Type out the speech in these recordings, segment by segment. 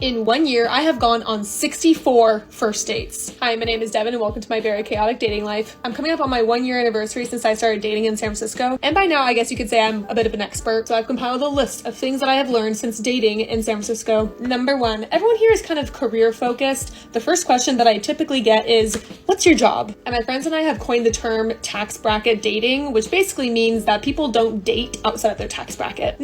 In 1 year, I have gone on 64 first dates. Hi, my name is Devin and welcome to my very chaotic dating life. I'm coming up on my 1 year anniversary since I started dating in San Francisco, and by now I guess you could say I'm a bit of an expert, so I've compiled a list of things that I have learned since dating in San Francisco. Number 1, everyone here is kind of career focused. The first question that I typically get is, what's your job? And my friends and I have coined the term tax bracket dating, which basically means that people don't date outside of their tax bracket.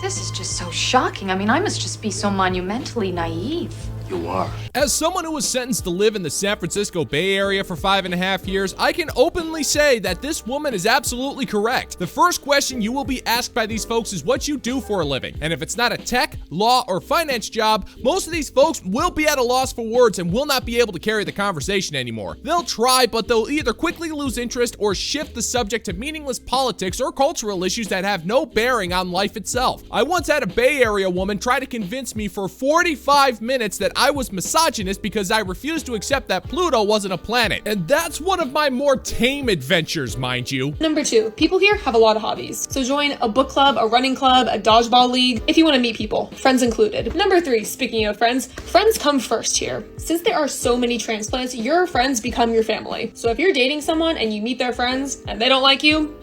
This is just so shocking. I mean, I must just be so monumentally naive. You are. As someone who was sentenced to live in the San Francisco Bay Area for 5.5 years, I can openly say that this woman is absolutely correct. The first question you will be asked by these folks is what you do for a living. And if it's not a tech, law, or finance job, most of these folks will be at a loss for words and will not be able to carry the conversation anymore. They'll try, but they'll either quickly lose interest or shift the subject to meaningless politics or cultural issues that have no bearing on life itself. I once had a Bay Area woman try to convince me for 45 minutes that I was misogynist because I refused to accept that Pluto wasn't a planet. And that's one of my more tame adventures, mind you. Number 2, people here have a lot of hobbies. So join a book club, a running club, a dodgeball league, if you want to meet people, friends included. Number 3, speaking of friends come first here. Since there are so many transplants, your friends become your family. So if you're dating someone and you meet their friends and they don't like you,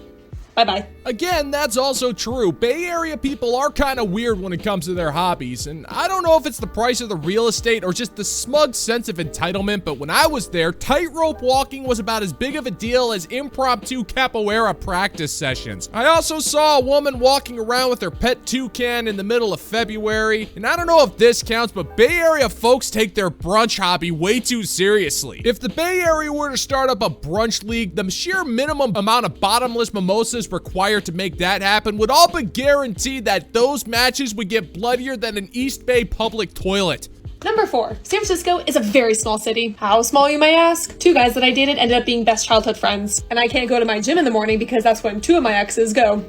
bye-bye. Again, that's also true. Bay Area people are kind of weird when it comes to their hobbies, and I don't know if it's the price of the real estate or just the smug sense of entitlement, but when I was there, tightrope walking was about as big of a deal as impromptu capoeira practice sessions. I also saw a woman walking around with her pet toucan in the middle of February, and I don't know if this counts, but Bay Area folks take their brunch hobby way too seriously. If the Bay Area were to start up a brunch league, the sheer minimum amount of bottomless mimosas required to make that happen would all but guarantee that those matches would get bloodier than an East Bay public toilet. Number 4, San Francisco is a very small city. How small, you may ask? 2 guys that I dated ended up being best childhood friends. And I can't go to my gym in the morning because that's when 2 of my exes go.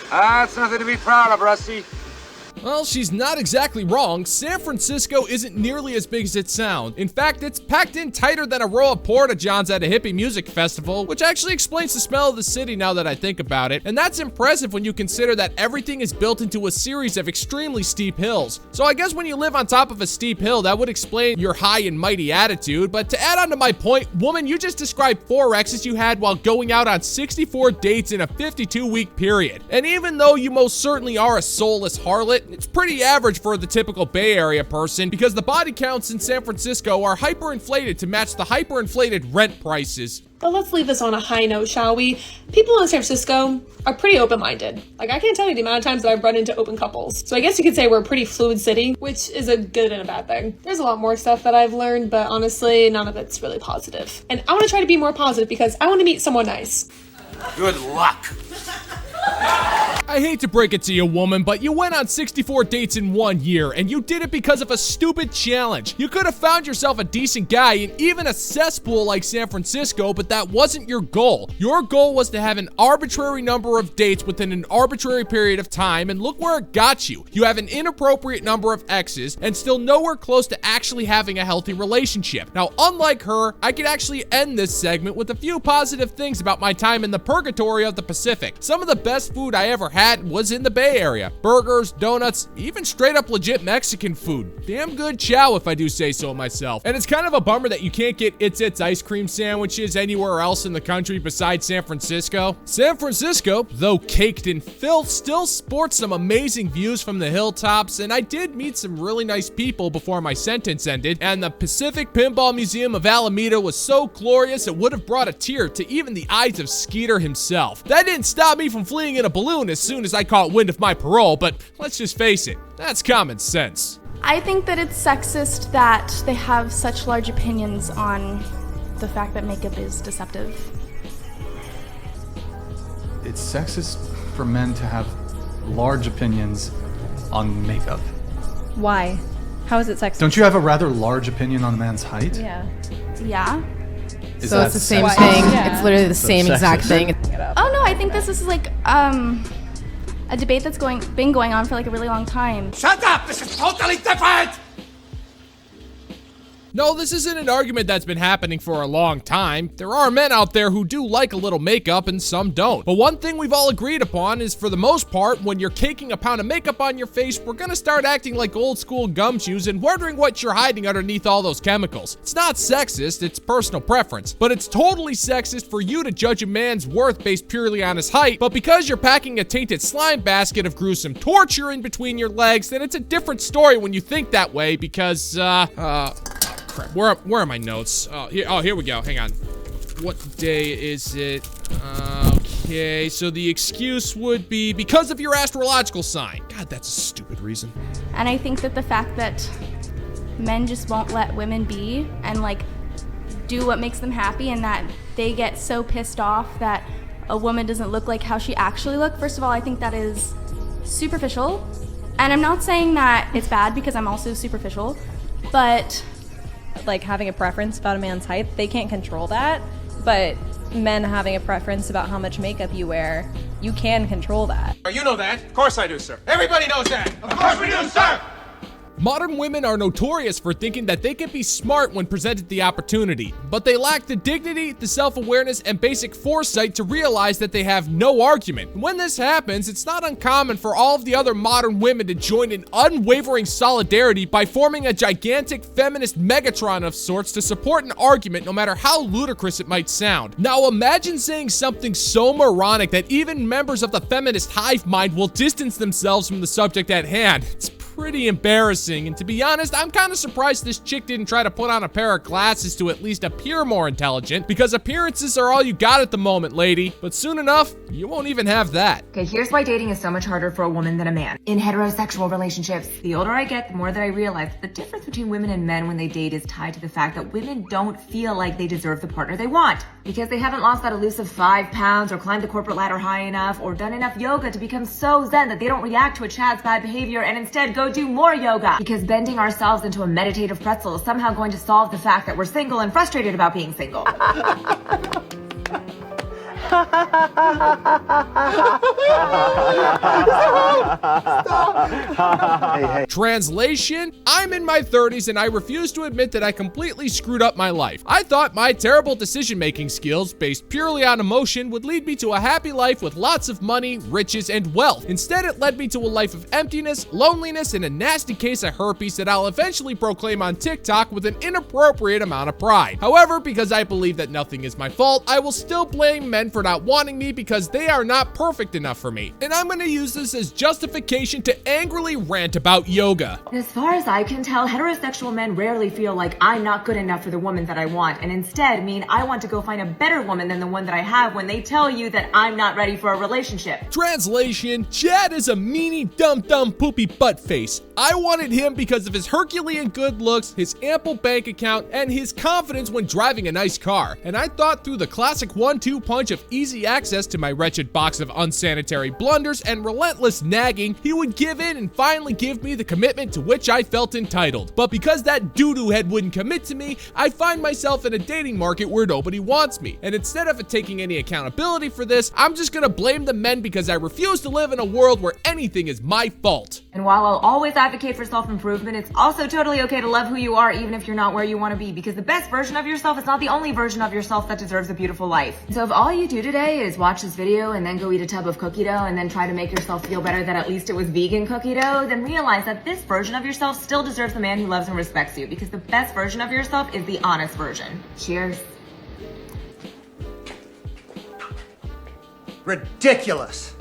That's nothing to be proud of, Rusty. Well, she's not exactly wrong. San Francisco isn't nearly as big as it sounds. In fact, it's packed in tighter than a row of porta-johns at a hippie music festival, which actually explains the smell of the city now that I think about it. And that's impressive when you consider that everything is built into a series of extremely steep hills. So I guess when you live on top of a steep hill, that would explain your high and mighty attitude. But to add on to my point, woman, you just described 4 exes you had while going out on 64 dates in a 52-week period. And even though you most certainly are a soulless harlot, it's pretty average for the typical Bay Area person because the body counts in San Francisco are hyperinflated to match the hyperinflated rent prices. But let's leave this on a high note, shall we? People in San Francisco are pretty open-minded. Like, I can't tell you the amount of times that I've run into open couples. So I guess you could say we're a pretty fluid city, which is a good and a bad thing. There's a lot more stuff that I've learned, but honestly, none of it's really positive. And I want to try to be more positive because I want to meet someone nice. Good luck. I hate to break it to you, woman, but you went on 64 dates in 1 year, and you did it because of a stupid challenge. You could have found yourself a decent guy in even a cesspool like San Francisco, but that wasn't your goal. Your goal was to have an arbitrary number of dates within an arbitrary period of time, and look where it got you. You have an inappropriate number of exes, and still nowhere close to actually having a healthy relationship. Now, unlike her, I could actually end this segment with a few positive things about my time in the purgatory of the Pacific. Some of the best food I ever had was in the Bay Area. Burgers, donuts, even straight up legit Mexican food. Damn good chow if I do say so myself. And it's kind of a bummer that you can't get It's ice cream sandwiches anywhere else in the country besides San Francisco. San Francisco, though caked in filth, still sports some amazing views from the hilltops, and I did meet some really nice people before my sentence ended, and the Pacific Pinball Museum of Alameda was so glorious it would have brought a tear to even the eyes of Skeeter himself. That didn't stop me from fleeing in a balloon as soon as I caught wind of my parole, but let's just face it, that's common sense. I think that it's sexist that they have such large opinions on the fact that makeup is deceptive. It's sexist for men to have large opinions on makeup. Why? How is it sexist? Don't you have a rather large opinion on a man's height? Yeah. Yeah? So it's the same sexist? thing. Yeah. It's literally the same exact sexist. thing. Oh no, I think this is like a debate that's been going on for like a really long time. Shut up! This is totally different! No, this isn't an argument that's been happening for a long time. There are men out there who do like a little makeup and some don't. But one thing we've all agreed upon is, for the most part, when you're caking a pound of makeup on your face, we're gonna start acting like old school gumshoes and wondering what you're hiding underneath all those chemicals. It's not sexist, it's personal preference. But it's totally sexist for you to judge a man's worth based purely on his height. But because you're packing a tainted slime basket of gruesome torture in between your legs, then it's a different story when you think that way because, crap. Where are my notes? Here we go. Hang on. What day is it? Okay, so the excuse would be because of your astrological sign. God, that's a stupid reason. And I think that the fact that men just won't let women be and like do what makes them happy, and that they get so pissed off that a woman doesn't look like how she actually looks. First of all, I think that is superficial. And I'm not saying that it's bad because I'm also superficial, but Like having a preference about a man's height, they can't control that. But men having a preference about how much makeup you wear, you can control that. You know that. Of course I do, sir. Everybody knows that. Of course we do, sir. Modern women are notorious for thinking that they can be smart when presented the opportunity, but they lack the dignity, the self-awareness, and basic foresight to realize that they have no argument. When this happens, it's not uncommon for all of the other modern women to join in unwavering solidarity by forming a gigantic feminist megatron of sorts to support an argument no matter how ludicrous it might sound. Now imagine saying something so moronic that even members of the feminist hive mind will distance themselves from the subject at hand. It's pretty embarrassing, and to be honest, I'm kind of surprised this chick didn't try to put on a pair of glasses to at least appear more intelligent, because appearances are all you got at the moment, lady. But soon enough, you won't even have that. Okay, here's why dating is so much harder for a woman than a man. In heterosexual relationships, the older I get, the more that I realize that the difference between women and men when they date is tied to the fact that women don't feel like they deserve the partner they want, because they haven't lost that elusive 5 pounds or climbed the corporate ladder high enough or done enough yoga to become so zen that they don't react to a Chad's bad behavior and instead go do more yoga, because bending ourselves into a meditative pretzel is somehow going to solve the fact that we're single and frustrated about being single. Translation: I'm in my 30s and I refuse to admit that I completely screwed up my life. I thought my terrible decision-making skills, based purely on emotion, would lead me to a happy life with lots of money, riches, and wealth. Instead, it led me to a life of emptiness, loneliness, and a nasty case of herpes that I'll eventually proclaim on TikTok with an inappropriate amount of pride. However, because I believe that nothing is my fault, I will still blame men for not wanting me because they are not perfect enough for me. And I'm gonna use this as justification to angrily rant about yoga. As far as I can tell, heterosexual men rarely feel like I'm not good enough for the woman that I want, and instead mean I want to go find a better woman than the one that I have when they tell you that I'm not ready for a relationship. Translation: Chad is a meanie, dumb, poopy butt face. I wanted him because of his Herculean good looks, his ample bank account, and his confidence when driving a nice car. And I thought through the classic 1-2 punch of easy access to my wretched box of unsanitary blunders and relentless nagging, he would give in and finally give me the commitment to which I felt entitled. But because that doo-doo head wouldn't commit to me, I find myself in a dating market where nobody wants me. And instead of taking any accountability for this, I'm just gonna blame the men because I refuse to live in a world where anything is my fault. And while I'll always advocate for self-improvement, it's also totally okay to love who you are even if you're not where you want to be, because the best version of yourself is not the only version of yourself that deserves a beautiful life. So if all you do today is watch this video and then go eat a tub of cookie dough and then try to make yourself feel better that at least it was vegan cookie dough, then realize that this version of yourself still deserves the man who loves and respects you, because the best version of yourself is the honest version. Cheers. Ridiculous.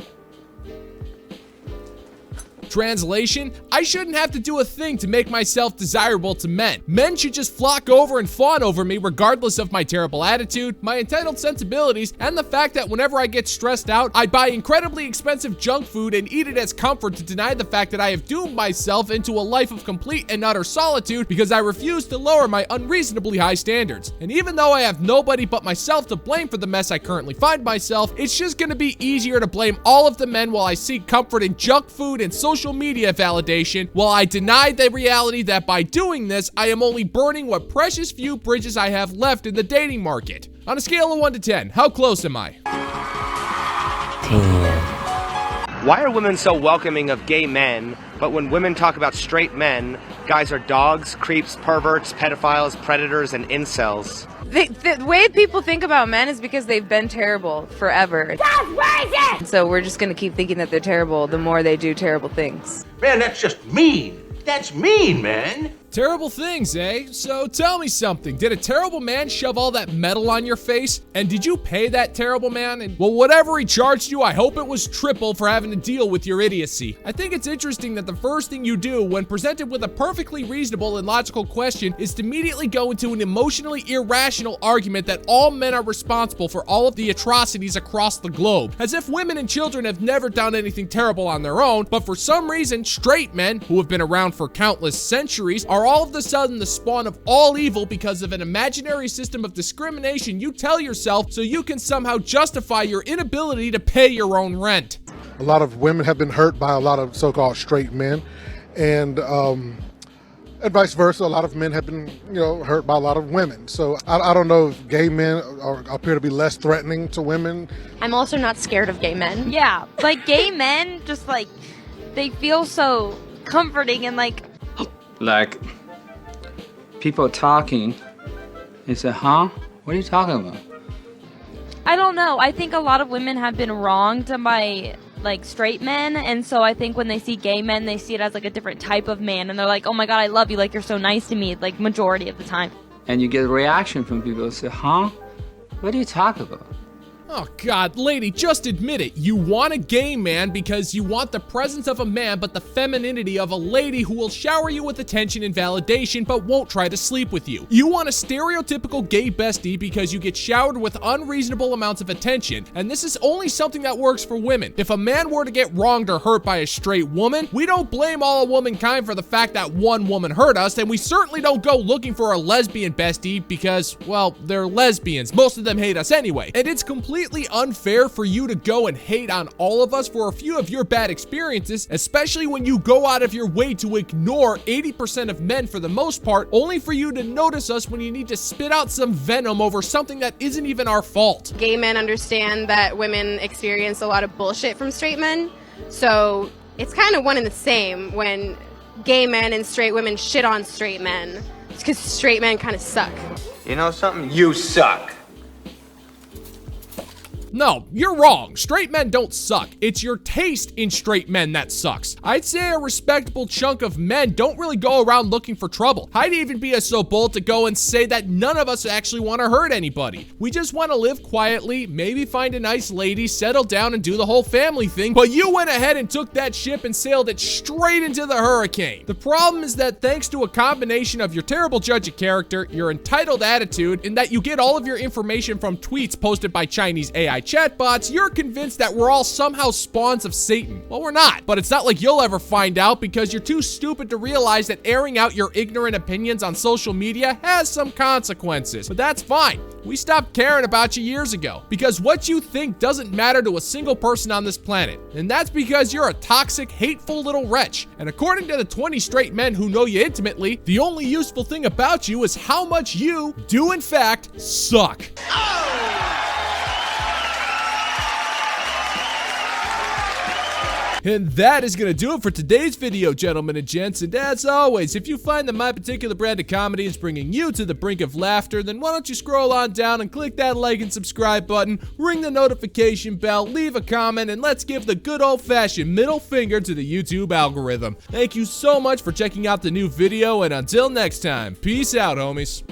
Translation: I shouldn't have to do a thing to make myself desirable to men. Men should just flock over and fawn over me regardless of my terrible attitude, my entitled sensibilities, and the fact that whenever I get stressed out, I buy incredibly expensive junk food and eat it as comfort to deny the fact that I have doomed myself into a life of complete and utter solitude because I refuse to lower my unreasonably high standards. And even though I have nobody but myself to blame for the mess I currently find myself, it's just gonna be easier to blame all of the men while I seek comfort in junk food and social media validation, while I deny the reality that by doing this, I am only burning what precious few bridges I have left in the dating market. On a scale of 1 to 10, how close am I? 10. Why are women so welcoming of gay men, but when women talk about straight men, guys are dogs, creeps, perverts, pedophiles, predators, and incels? The way people think about men is because they've been terrible forever. That's racist! So we're just gonna keep thinking that they're terrible the more they do terrible things. Man, that's just mean. That's mean, man. Terrible things, eh? So tell me something. Did a terrible man shove all that metal on your face? And did you pay that terrible man? And well, whatever he charged you, I hope it was triple for having to deal with your idiocy. I think it's interesting that the first thing you do when presented with a perfectly reasonable and logical question is to immediately go into an emotionally irrational argument that all men are responsible for all of the atrocities across the globe. As if women and children have never done anything terrible on their own, but for some reason, straight men, who have been around for countless centuries, are all of a sudden the spawn of all evil because of an imaginary system of discrimination you tell yourself so you can somehow justify your inability to pay your own rent. A lot of women have been hurt by a lot of so-called straight men, and vice versa. A lot of men have been, hurt by a lot of women. So I don't know if gay men appear to be less threatening to women. I'm also not scared of gay men. Yeah, like gay men just like, they feel so comforting and like people talking, they say, huh? What are you talking about? I don't know. I think a lot of women have been wronged by like straight men, and so I think when they see gay men, they see it as like a different type of man, and they're like, oh my god, I love you, like you're so nice to me, like majority of the time. And you get a reaction from people who say, huh? What are you talking about? Oh god, lady, just admit it. You want a gay man because you want the presence of a man but the femininity of a lady who will shower you with attention and validation but won't try to sleep with you. You want a stereotypical gay bestie because you get showered with unreasonable amounts of attention, and this is only something that works for women. If a man were to get wronged or hurt by a straight woman, we don't blame all of womankind for the fact that one woman hurt us, and we certainly don't go looking for a lesbian bestie because, well, they're lesbians. Most of them hate us anyway, and it's completely unfair for you to go and hate on all of us for a few of your bad experiences, especially when you go out of your way to ignore 80% of men for the most part, only for you to notice us when you need to spit out some venom over something that isn't even our fault. Gay men understand that women experience a lot of bullshit from straight men, so it's kind of one and the same when gay men and straight women shit on straight men. It's because straight men kind of suck. You know something? You suck. No, you're wrong. Straight men don't suck. It's your taste in straight men that sucks. I'd say a respectable chunk of men don't really go around looking for trouble. I'd even be so bold to go and say that none of us actually want to hurt anybody. We just want to live quietly, maybe find a nice lady, settle down and do the whole family thing, but you went ahead and took that ship and sailed it straight into the hurricane. The problem is that thanks to a combination of your terrible judge of character, your entitled attitude, and that you get all of your information from tweets posted by Chinese AI chatbots, you're convinced that we're all somehow spawns of Satan. Well, we're not, but it's not like you'll ever find out because you're too stupid to realize that airing out your ignorant opinions on social media has some consequences. But that's fine. We stopped caring about you years ago because what you think doesn't matter to a single person on this planet. And that's because you're a toxic, hateful little wretch. And according to the 20 straight men who know you intimately, the only useful thing about you is how much you do in fact suck. And that is going to do it for today's video, gentlemen and gents. And as always, if you find that my particular brand of comedy is bringing you to the brink of laughter, then why don't you scroll on down and click that like and subscribe button, ring the notification bell, leave a comment, and let's give the good old-fashioned middle finger to the YouTube algorithm. Thank you so much for checking out the new video, and until next time, peace out, homies.